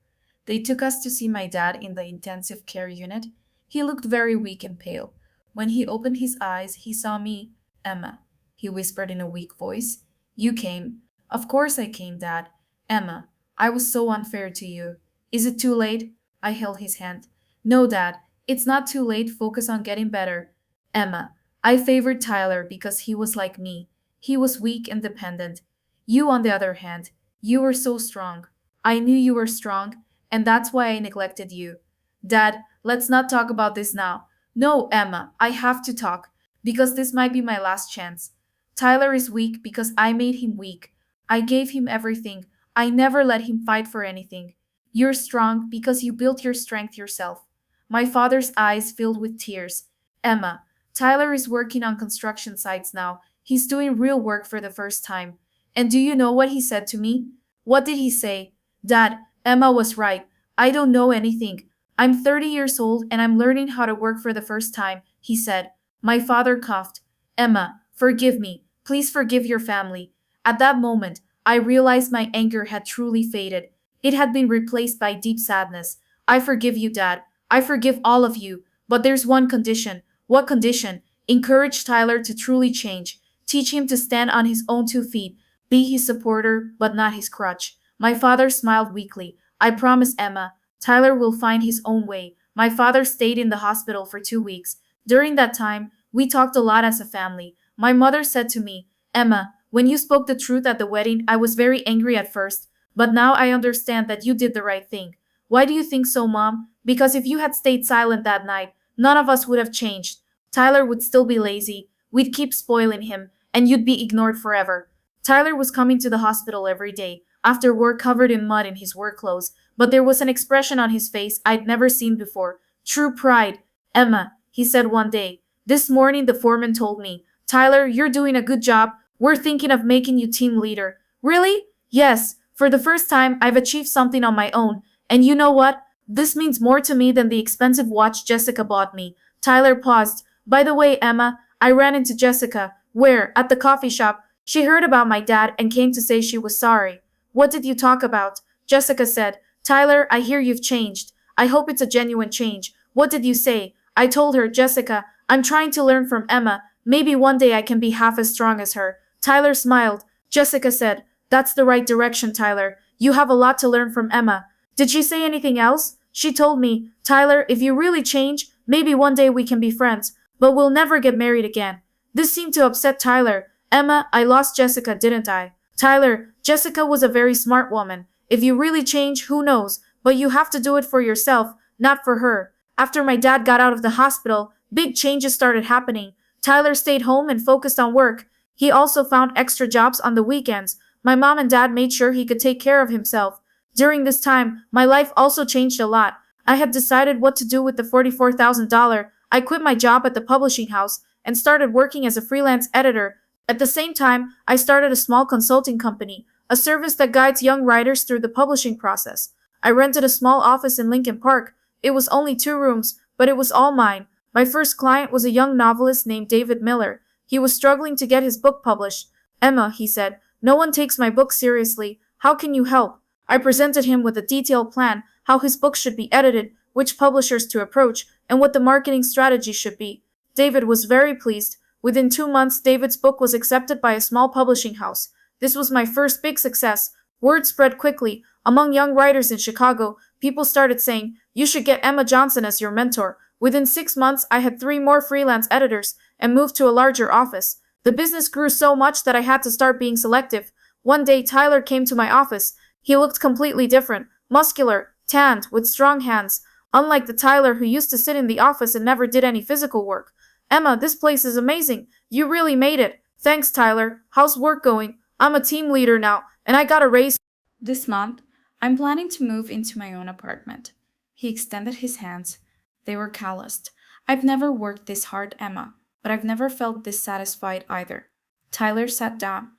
They took us to see my dad in the intensive care unit. He looked very weak and pale. When he opened his eyes, he saw me. Emma, he whispered in a weak voice. You came. Of course I came, Dad. Emma, I was so unfair to you. Is it too late? I held his hand. No, Dad, it's not too late. Focus on getting better. Emma, I favored Tyler because he was like me. He was weak and dependent. You, on the other hand, you were so strong. I knew you were strong, and that's why I neglected you. Dad, let's not talk about this now. No, Emma, I have to talk, because this might be my last chance. Tyler is weak because I made him weak. I gave him everything. I never let him fight for anything. You're strong because you built your strength yourself. My father's eyes filled with tears. Emma, Tyler is working on construction sites now. He's doing real work for the first time. And do you know what he said to me? What did he say? Dad, Emma was right. I don't know anything. I'm 30 years old and I'm learning how to work for the first time, he said. My father coughed. Emma, forgive me. Please forgive your family. At that moment, I realized my anger had truly faded. It had been replaced by deep sadness. I forgive you, Dad. I forgive all of you. But there's one condition. What condition? Encourage Tyler to truly change. Teach him to stand on his own 2 feet. Be his supporter, but not his crutch. My father smiled weakly. I promise, Emma. Tyler will find his own way. My father stayed in the hospital for 2 weeks. During that time, we talked a lot as a family. My mother said to me, Emma, when you spoke the truth at the wedding, I was very angry at first, but now I understand that you did the right thing. Why do you think so, Mom? Because if you had stayed silent that night, none of us would have changed. Tyler would still be lazy. We'd keep spoiling him, and you'd be ignored forever. Tyler was coming to the hospital every day, after work covered in mud in his work clothes, but there was an expression on his face I'd never seen before. True pride. Emma, he said one day. This morning the foreman told me, Tyler, you're doing a good job. We're thinking of making you team leader. Really? Yes. For the first time, I've achieved something on my own. And you know what? This means more to me than the expensive watch Jessica bought me. Tyler paused. By the way, Emma, I ran into Jessica. Where? At the coffee shop. She heard about my dad and came to say she was sorry. What did you talk about? Jessica said, Tyler, I hear you've changed. I hope it's a genuine change. What did you say? I told her, Jessica, I'm trying to learn from Emma. Maybe one day I can be half as strong as her. Tyler smiled. Jessica said, That's the right direction, Tyler. You have a lot to learn from Emma. Did she say anything else? She told me, Tyler, if you really change, maybe one day we can be friends, but we'll never get married again. This seemed to upset Tyler. Emma, I lost Jessica, didn't I? Tyler, Jessica was a very smart woman. If you really change, who knows? But you have to do it for yourself, not for her. After my dad got out of the hospital, big changes started happening. Tyler stayed home and focused on work. He also found extra jobs on the weekends. My mom and dad made sure he could take care of himself. During this time, my life also changed a lot. I had decided what to do with the $44,000. I quit my job at the publishing house and started working as a freelance editor. At the same time, I started a small consulting company, a service that guides young writers through the publishing process. I rented a small office in Lincoln Park. It was only 2 rooms, but it was all mine. My first client was a young novelist named David Miller. He was struggling to get his book published. Emma, he said, no one takes my book seriously. How can you help? I presented him with a detailed plan, how his book should be edited, which publishers to approach, and what the marketing strategy should be. David was very pleased. Within 2 months, David's book was accepted by a small publishing house. This was my first big success. Word spread quickly. Among young writers in Chicago, people started saying, you should get Emma Johnson as your mentor. Within 6 months, I had 3 more freelance editors and moved to a larger office. The business grew so much that I had to start being selective. One day, Tyler came to my office. He looked completely different, muscular, tanned, with strong hands, unlike the Tyler who used to sit in the office and never did any physical work. Emma, this place is amazing. You really made it. Thanks, Tyler. How's work going? I'm a team leader now, and I got a raise. This month, I'm planning to move into my own apartment. He extended his hands. They were calloused. I've never worked this hard, Emma, but I've never felt this satisfied either. Tyler sat down.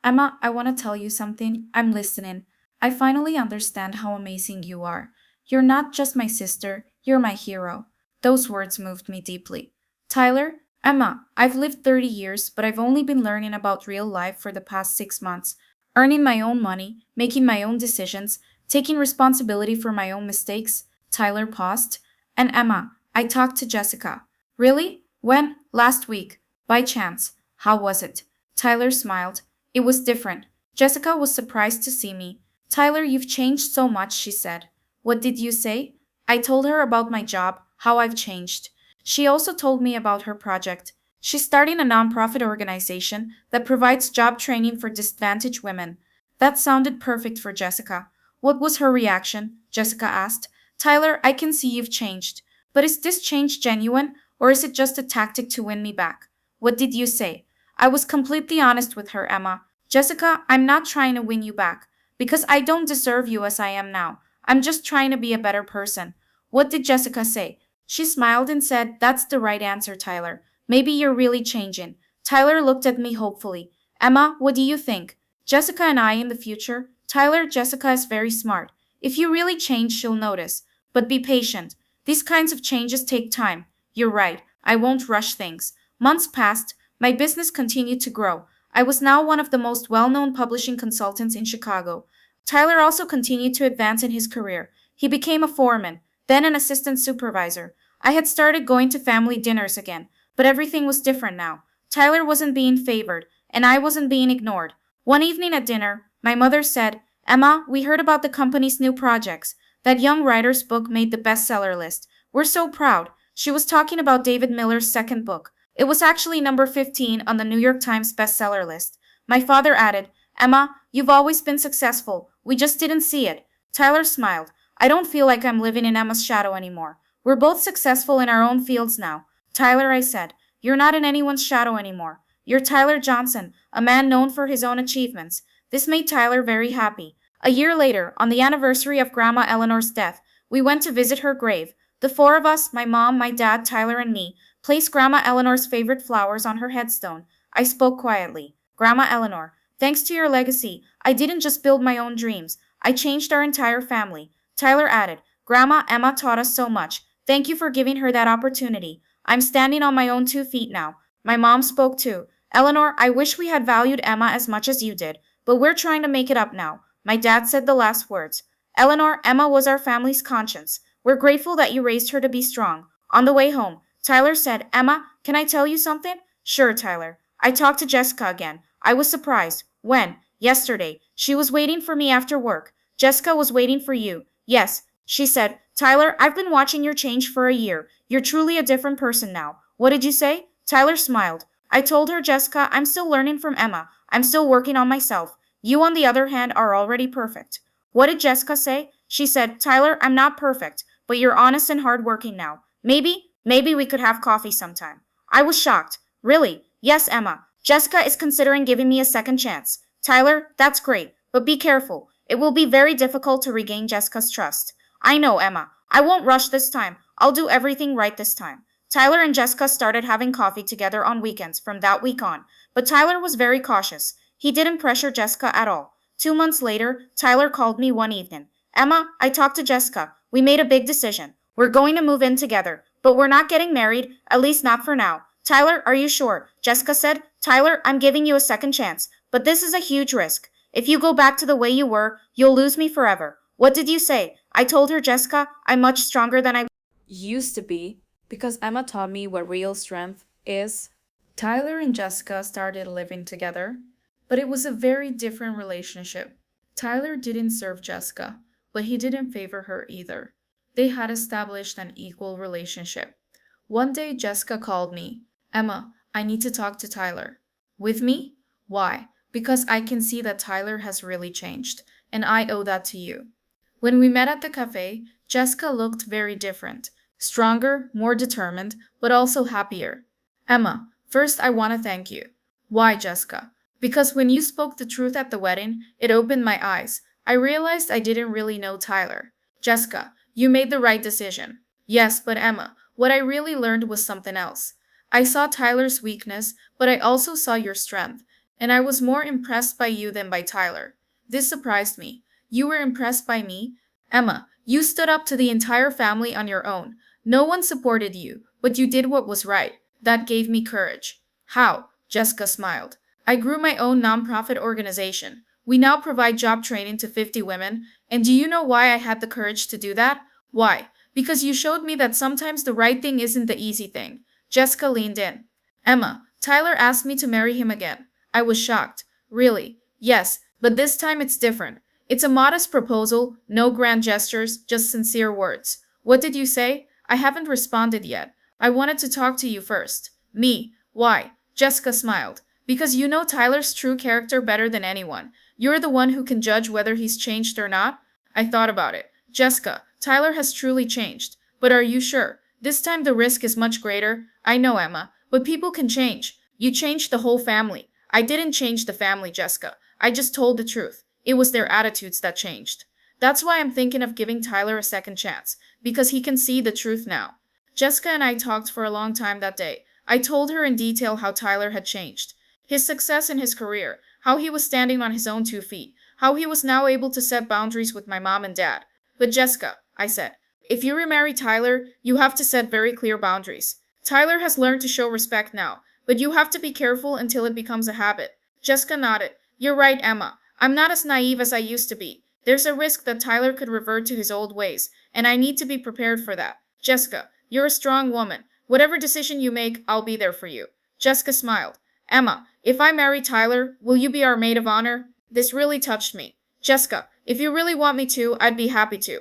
Emma, I want to tell you something. I'm listening. I finally understand how amazing you are. You're not just my sister, you're my hero. Those words moved me deeply. Tyler, Emma, I've lived 30 years, but I've only been learning about real life for the past 6 months. Earning my own money, making my own decisions, taking responsibility for my own mistakes. Tyler paused. And Emma, I talked to Jessica. Really? When? Last week. By chance. How was it? Tyler smiled. It was different. Jessica was surprised to see me. Tyler, you've changed so much, she said. What did you say? I told her about my job, how I've changed. She also told me about her project. She's starting a nonprofit organization that provides job training for disadvantaged women. That sounded perfect for Jessica. What was her reaction? Jessica asked. Tyler, I can see you've changed. But is this change genuine, or is it just a tactic to win me back? What did you say? I was completely honest with her, Emma. Jessica, I'm not trying to win you back, because I don't deserve you as I am now. I'm just trying to be a better person. What did Jessica say? She smiled and said, That's the right answer, Tyler. Maybe you're really changing. Tyler looked at me hopefully. Emma, what do you think? Jessica and I in the future? Tyler, Jessica is very smart. If you really change, she'll notice. But be patient. These kinds of changes take time. You're right. I won't rush things. Months passed. My business continued to grow. I was now one of the most well-known publishing consultants in Chicago. Tyler also continued to advance in his career. He became a foreman, then an assistant supervisor. I had started going to family dinners again, but everything was different now. Tyler wasn't being favored, and I wasn't being ignored. One evening at dinner, my mother said, Emma, we heard about the company's new projects. That young writer's book made the bestseller list. We're so proud. She was talking about David Miller's second book. It was actually number 15 on the New York Times bestseller list. My father added, Emma, you've always been successful. We just didn't see it. Tyler smiled. I don't feel like I'm living in Emma's shadow anymore. We're both successful in our own fields now. Tyler, I said, you're not in anyone's shadow anymore. You're Tyler Johnson, a man known for his own achievements. This made Tyler very happy. A year later, on the anniversary of Grandma Eleanor's death, we went to visit her grave. The four of us, my mom, my dad, Tyler, and me, placed Grandma Eleanor's favorite flowers on her headstone. I spoke quietly. Grandma Eleanor, thanks to your legacy, I didn't just build my own dreams. I changed our entire family. Tyler added, Grandma Emma taught us so much. Thank you for giving her that opportunity. I'm standing on my own 2 feet now. My mom spoke too. Eleanor, I wish we had valued Emma as much as you did, but we're trying to make it up now. My dad said the last words. Eleanor, Emma was our family's conscience. We're grateful that you raised her to be strong. On the way home, Tyler said, Emma, can I tell you something? Sure, Tyler. I talked to Jessica again. I was surprised. When? Yesterday. She was waiting for me after work. Jessica was waiting for you. Yes, she said, Tyler, I've been watching your change for a year. You're truly a different person now. What did you say? Tyler smiled. I told her, Jessica, I'm still learning from Emma. I'm still working on myself. You, on the other hand, are already perfect. What did Jessica say? She said, Tyler, I'm not perfect, but you're honest and hardworking now. Maybe we could have coffee sometime. I was shocked. Really? Yes, Emma. Jessica is considering giving me a second chance. Tyler, that's great, but be careful. It will be very difficult to regain Jessica's trust. I know, Emma. I won't rush this time. I'll do everything right this time. Tyler and Jessica started having coffee together on weekends from that week on, but Tyler was very cautious. He didn't pressure Jessica at all. 2 months later, Tyler called me one evening. Emma, I talked to Jessica. We made a big decision. We're going to move in together, but we're not getting married, at least not for now. Tyler, are you sure? Jessica said, Tyler, I'm giving you a second chance, but this is a huge risk. If you go back to the way you were, you'll lose me forever. What did you say? I told her, Jessica, I'm much stronger than I Used to be, because Emma taught me what real strength is. Tyler and Jessica started living together, but it was a very different relationship. Tyler didn't serve Jessica, but he didn't favor her either. They had established an equal relationship. One day, Jessica called me. Emma, I need to talk to Tyler. With me? Why? Because I can see that Tyler has really changed, and I owe that to you. When we met at the cafe, Jessica looked very different. Stronger, more determined, but also happier. Emma, first I want to thank you. Why, Jessica? Because when you spoke the truth at the wedding, it opened my eyes. I realized I didn't really know Tyler. Jessica, you made the right decision. Yes, but Emma, what I really learned was something else. I saw Tyler's weakness, but I also saw your strength. and I was more impressed by you than by Tyler. This surprised me. You were impressed by me? Emma, you stood up to the entire family on your own. No one supported you, but you did what was right. That gave me courage. How? Jessica smiled. I grew my own nonprofit organization. We now provide job training to 50 women. And do you know why I had the courage to do that? Why? Because you showed me that sometimes the right thing isn't the easy thing. Jessica leaned in. Emma, Tyler asked me to marry him again. I was shocked. Really? Yes, but this time it's different. It's a modest proposal, no grand gestures, just sincere words. What did you say? I haven't responded yet. I wanted to talk to you first. Me? Why? Jessica smiled. Because you know Tyler's true character better than anyone. You're the one who can judge whether he's changed or not. I thought about it. Jessica, Tyler has truly changed. But are you sure? This time the risk is much greater. I know, Emma. But people can change. You changed the whole family. I didn't change the family, Jessica. I just told the truth. It was their attitudes that changed. That's why I'm thinking of giving Tyler a second chance. Because he can see the truth now. Jessica and I talked for a long time that day. I told her in detail how Tyler had changed. His success in his career, how he was standing on his own 2 feet, how he was now able to set boundaries with my mom and dad. But Jessica, I said, if you remarry Tyler, you have to set very clear boundaries. Tyler has learned to show respect now, but you have to be careful until it becomes a habit. Jessica nodded. You're right, Emma. I'm not as naive as I used to be. There's a risk that Tyler could revert to his old ways, and I need to be prepared for that. Jessica, you're a strong woman. Whatever decision you make, I'll be there for you. Jessica smiled. Emma, if I marry Tyler, will you be our maid of honor? This really touched me. Jessica, if you really want me to, I'd be happy to.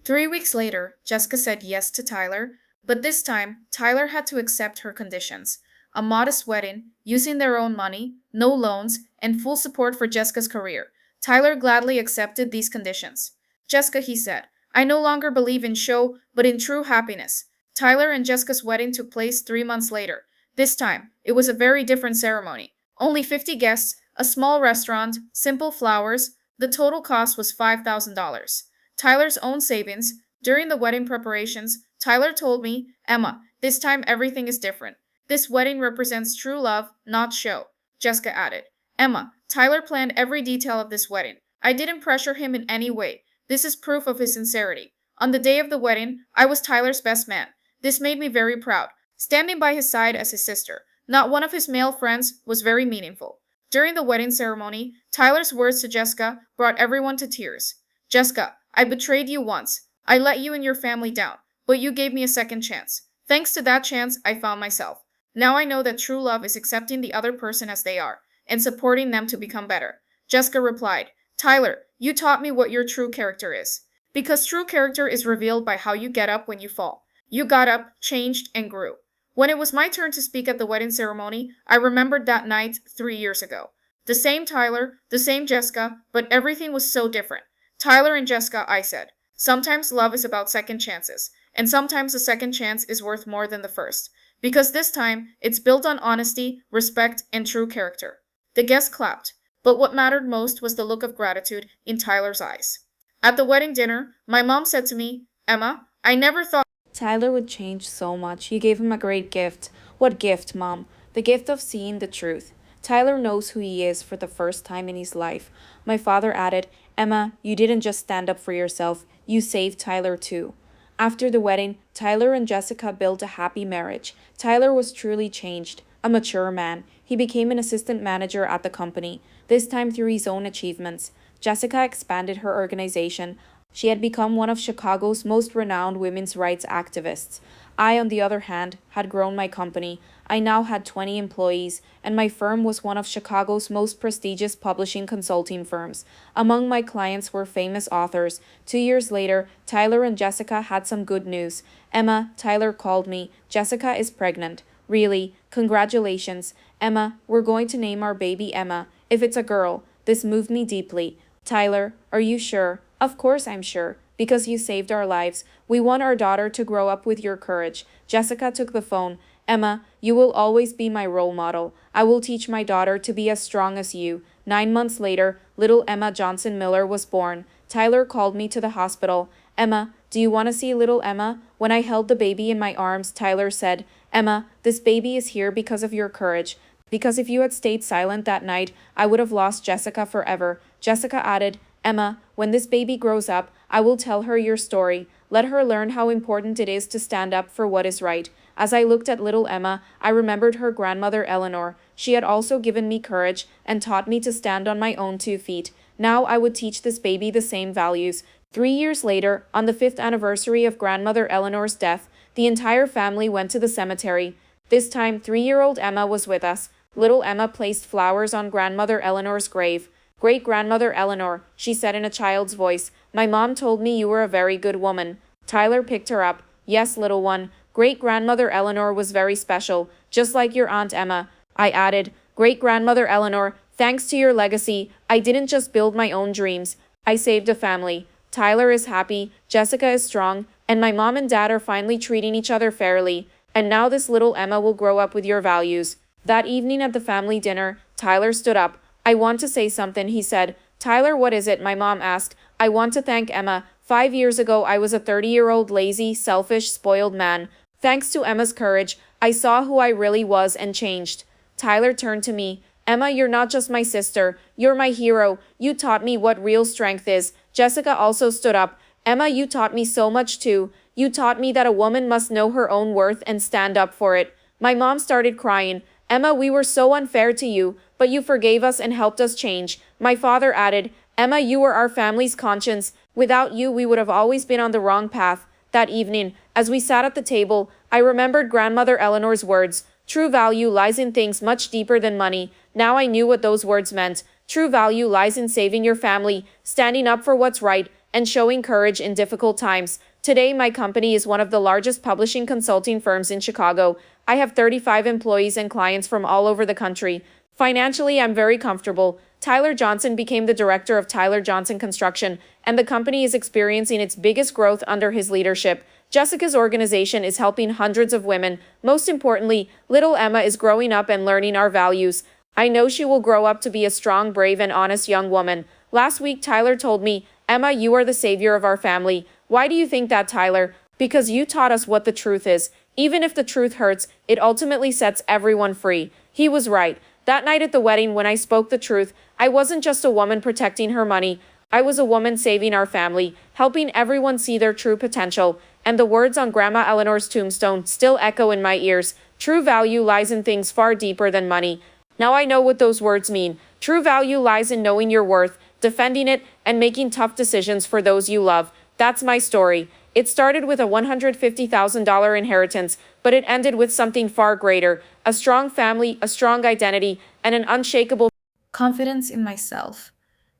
3 weeks later, Jessica said yes to Tyler, but this time, Tyler had to accept her conditions. A modest wedding, using their own money, no loans, and full support for Jessica's career. Tyler gladly accepted these conditions. Jessica, he said, I no longer believe in show, but in true happiness. Tyler and Jessica's wedding took place 3 months later. This time, it was a very different ceremony. Only 50 guests, a small restaurant, simple flowers. The total cost was $5,000. Tyler's own savings. During the wedding preparations, Tyler told me, Emma, this time everything is different. This wedding represents true love, not show. Jessica added, Emma, Tyler planned every detail of this wedding. I didn't pressure him in any way. This is proof of his sincerity. On the day of the wedding, I was Tyler's best man. This made me very proud. Standing by his side as his sister, not one of his male friends, was very meaningful. During the wedding ceremony, Tyler's words to Jessica brought everyone to tears. Jessica, I betrayed you once. I let you and your family down, but you gave me a second chance. Thanks to that chance, I found myself. Now I know that true love is accepting the other person as they are, and supporting them to become better. Jessica replied, Tyler, you taught me what your true character is. Because true character is revealed by how you get up when you fall. You got up, changed, and grew. When it was my turn to speak at the wedding ceremony, I remembered that night 3 years ago. The same Tyler, the same Jessica, but everything was so different. Tyler and Jessica, I said, sometimes love is about second chances, and sometimes the second chance is worth more than the first. Because this time, it's built on honesty, respect, and true character. The guests clapped, but what mattered most was the look of gratitude in Tyler's eyes. At the wedding dinner, my mom said to me, Emma, I never thought Tyler would change so much. You gave him a great gift. What gift, Mom? The gift of seeing the truth. Tyler knows who he is for the first time in his life. My father added, Emma, you didn't just stand up for yourself. You saved Tyler too. After the wedding, Tyler and Jessica built a happy marriage. Tyler was truly changed, a mature man. He became an assistant manager at the company, this time through his own achievements. Jessica expanded her organization. She had become one of Chicago's most renowned women's rights activists. I, on the other hand, had grown my company. I now had 20 employees, and my firm was one of Chicago's most prestigious publishing consulting firms. Among my clients were famous authors. 2 years later, Tyler and Jessica had some good news. Emma, Tyler called me. Jessica is pregnant. Really? Congratulations. Emma, we're going to name our baby Emma. If it's a girl. This moved me deeply. Tyler, are you sure? Of course I'm sure. Because you saved our lives. We want our daughter to grow up with your courage. Jessica took the phone. Emma, you will always be my role model. I will teach my daughter to be as strong as you. 9 months later, little Emma Johnson Miller was born. Tyler called me to the hospital. Emma, do you want to see little Emma? When I held the baby in my arms, Tyler said, Emma, this baby is here because of your courage. Because if you had stayed silent that night, I would have lost Jessica forever. Jessica added, Emma, when this baby grows up, I will tell her your story. Let her learn how important it is to stand up for what is right. As I looked at little Emma, I remembered her grandmother Eleanor. She had also given me courage and taught me to stand on my own 2 feet. Now I would teach this baby the same values. 3 years later, on the 5th anniversary of grandmother Eleanor's death, the entire family went to the cemetery. This time, 3-year-old Emma was with us. Little Emma placed flowers on grandmother Eleanor's grave. Great-grandmother Eleanor, she said in a child's voice, my mom told me you were a very good woman. Tyler picked her up. Yes, little one. Great-grandmother Eleanor was very special, just like your Aunt Emma. I added, Great-grandmother Eleanor, thanks to your legacy, I didn't just build my own dreams. I saved a family. Tyler is happy, Jessica is strong, and my mom and dad are finally treating each other fairly. And now this little Emma will grow up with your values. That evening at the family dinner, Tyler stood up. I want to say something, he said. Tyler, what is it? My mom asked. I want to thank Emma. 5 years ago, I was a 30-year-old lazy, selfish, spoiled man. Thanks to Emma's courage, I saw who I really was and changed. Tyler turned to me. Emma, you're not just my sister. You're my hero. You taught me what real strength is. Jessica also stood up. Emma, you taught me so much too. You taught me that a woman must know her own worth and stand up for it. My mom started crying. Emma, we were so unfair to you, but you forgave us and helped us change. My father added, Emma, you were our family's conscience. Without you, we would have always been on the wrong path. That evening, as we sat at the table, I remembered grandmother Eleanor's words. True value lies in things much deeper than money. Now I knew what those words meant. True value lies in saving your family, standing up for what's right, and showing courage in difficult times. Today, my company is one of the largest publishing consulting firms in Chicago. I have 35 employees and clients from all over the country. Financially, I'm very comfortable. Tyler Johnson became the director of Tyler Johnson Construction, and the company is experiencing its biggest growth under his leadership. Jessica's organization is helping hundreds of women. Most importantly, little Emma is growing up and learning our values. I know she will grow up to be a strong, brave, and honest young woman. Last week, Tyler told me, Emma, you are the savior of our family. Why do you think that, Tyler? Because you taught us what the truth is. Even if the truth hurts, it ultimately sets everyone free. He was right. That night at the wedding, when I spoke the truth, I wasn't just a woman protecting her money. I was a woman saving our family, helping everyone see their true potential. And the words on Grandma Eleanor's tombstone still echo in my ears. True value lies in things far deeper than money. Now I know what those words mean. True value lies in knowing your worth, defending it, and making tough decisions for those you love. That's my story. It started with a $150,000 inheritance, but it ended with something far greater. A strong family, a strong identity, and an unshakable confidence in myself.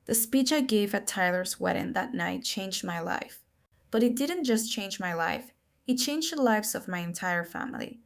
The speech I gave at Tyler's wedding that night changed my life. But it didn't just change my life, it changed the lives of my entire family.